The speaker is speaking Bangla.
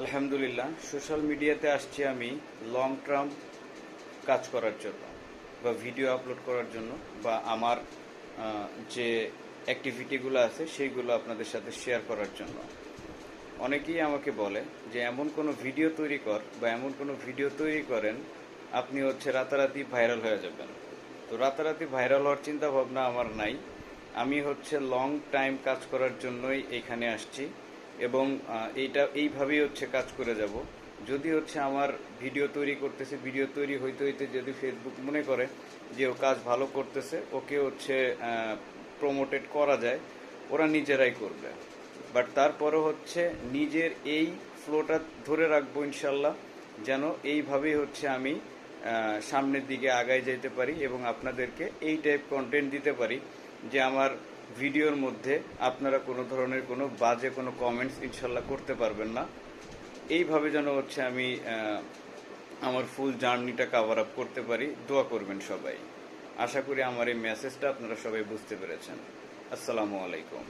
আলহামদুলিল্লাহ, সোশ্যাল মিডিয়াতে আসছি আমি লং টার্ম কাজ করার জন্য বা ভিডিও আপলোড করার জন্য বা আমার যে অ্যাক্টিভিটিগুলো আছে সেইগুলো আপনাদের সাথে শেয়ার করার জন্য। অনেকেই আমাকে বলে যে এমন কোনো ভিডিও তৈরি কর বা এমন কোনো ভিডিও তৈরি করেন আপনি রাতারাতি ভাইরাল হয়ে যাবেন। তো রাতারাতি ভাইরাল হওয়ার চিন্তা ভাবনা আমার নাই। আমি লং টাইম কাজ করার জন্যই এখানে আসছি এবং এইভাবেই কাজ করে যাব। যদি আমার ভিডিও তৈরি করতেছে, ভিডিও তৈরি হইতে হইতে যদি ফেসবুক মনে করে যে ও কাজ ভালো করতেছে, ওকে প্রমোটেড করা যায়, ওরা নিজেরাই করবে। বাট তারপরও নিজের এই ফ্লোটা ধরে রাখবো ইনশাল্লাহ, যেন এইভাবেই আমি সামনের দিকে আগায় যেতে পারি এবং আপনাদেরকে এই টাইপ কন্টেন্ট দিতে পারি যে আমার ভিডিওর মধ্যে আপনারা কোনো ধরনের কোনো বাজে কোনো কমেন্টস ইনশাল্লাহ করতে পারবেন না। এইভাবে যেন আমি আমার ফুল জার্নিটা কভার আপ করতে পারি। দোয়া করবেন সবাই। আশা করি আমার এই মেসেজটা আপনারা সবাই বুঝতে পেরেছেন। আসসালামু আলাইকুম।